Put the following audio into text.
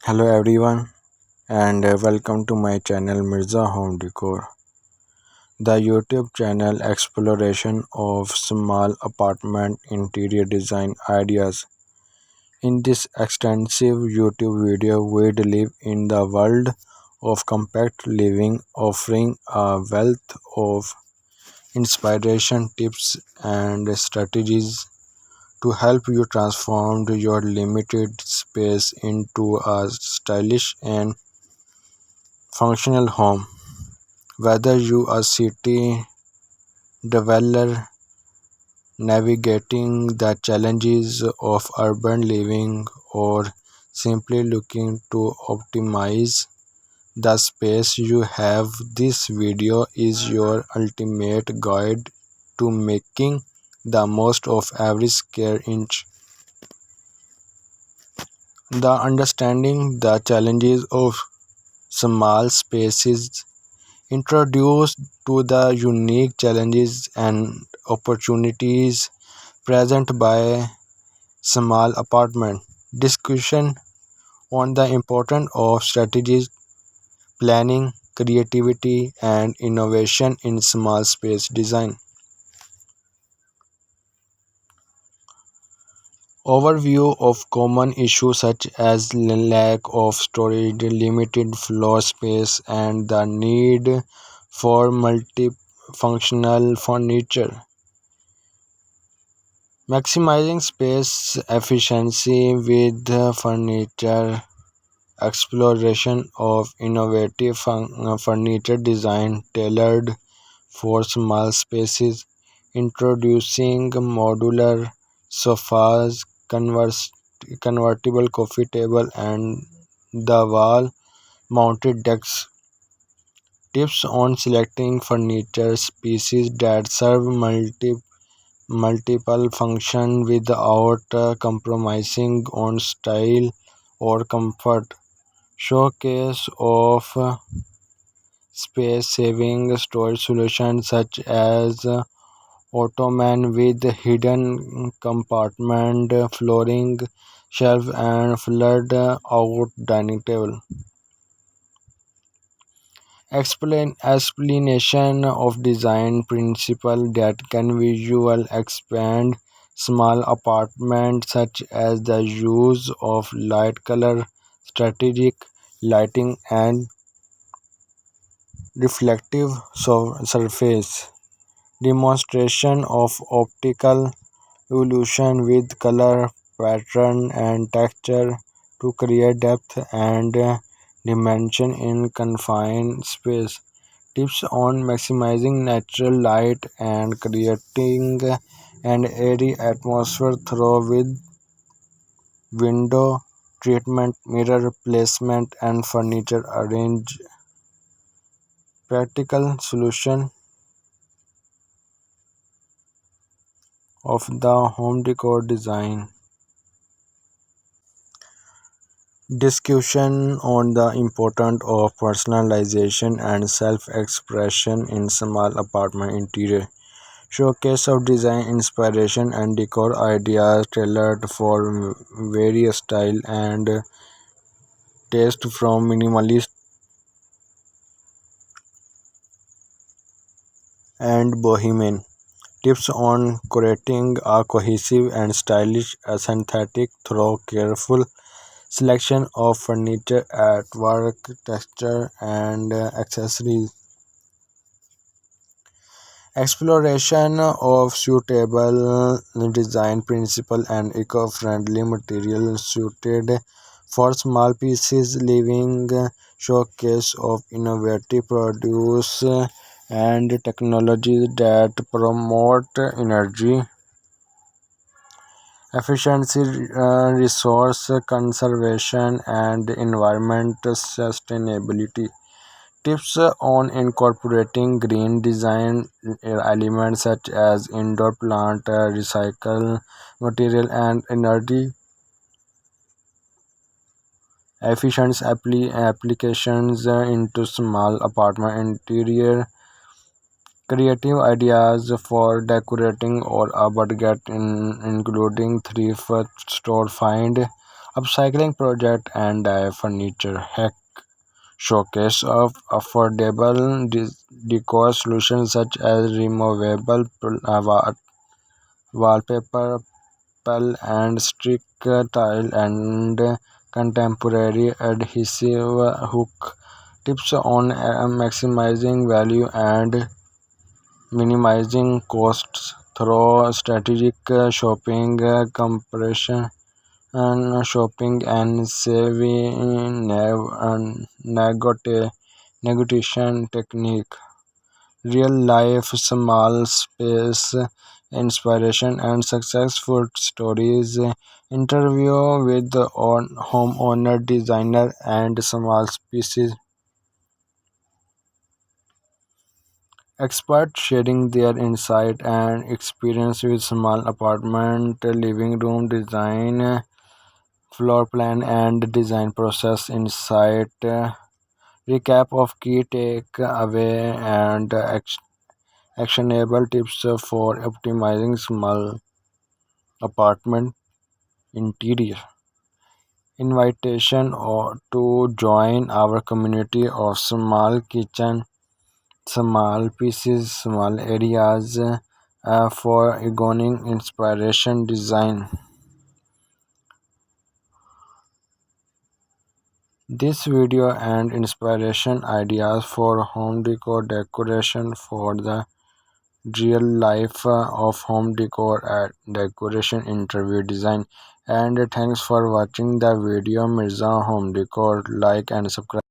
Hello everyone and welcome to my channel Mirza Home Decor, the YouTube channel exploration of small apartment interior design ideas. In this extensive YouTube video, we live in the world of compact living, offering a wealth of inspiration, tips, and strategies to help you transform your limited space into a stylish and functional home. Whether you are a city dweller navigating the challenges of urban living or simply looking to optimize the space you have, this video is your ultimate guide to making the most of every square inch. The understanding the challenges of small spaces introduced to the unique challenges and opportunities present by small apartment. Discussion on the importance of strategies, planning, creativity, and innovation in small space design. Overview of common issues such as lack of storage, limited floor space, and the need for multifunctional furniture. Maximizing space efficiency with furniture exploration of innovative furniture design tailored for small spaces, introducing modular sofas, convertible coffee table, and the wall mounted desks. Tips on selecting furniture pieces that serve multiple functions without compromising on style or comfort. Showcase of space-saving storage solutions such as ottoman with hidden compartment, flooring, shelf, and flood-out dining table. Explanation of design principle that can visual expand small apartments such as the use of light color, strategic lighting, and reflective surface. Demonstration of optical illusion with color, pattern, and texture to create depth and dimension in confined space. Tips on maximizing natural light and creating an airy atmosphere through with window treatment, mirror placement, and furniture arrange. Practical solution of the home decor design. Discussion on the importance of personalization and self-expression in small apartment interior. Showcase of design inspiration and decor ideas tailored for various style and taste from minimalist and bohemian. Tips on creating a cohesive and stylish aesthetic through careful selection of furniture, artwork, texture, and accessories. Exploration of suitable design principle and eco-friendly materials suited for small pieces, living showcase of innovative produce and technologies that promote energy efficiency, resource conservation, and environment sustainability. Tips on incorporating green design elements such as indoor plant, recycle material, and energy efficient applications into small apartment interior. Creative ideas for decorating or a budget including thrift store find upcycling project and a furniture hack showcase of affordable decor solutions such as removable wallpaper, pell and stick tile, and contemporary adhesive hook. Tips on maximizing value and minimizing costs through strategic shopping, compression and shopping and saving negotiation technique. Real life small space inspiration and successful stories. Interview with the homeowner, designer, and small pieces experts sharing their insight and experience with small apartment, living room design, floor plan, and design process insight. Recap of key takeaway and actionable tips for optimizing small apartment interior. Invitation or to join our community of small kitchen, small pieces, small areas for ergonomic inspiration design. This video and inspiration ideas for home decor decoration for the real life of home decor and decoration interview design. And thanks for watching the video. Mirza Home Decor. Like and subscribe.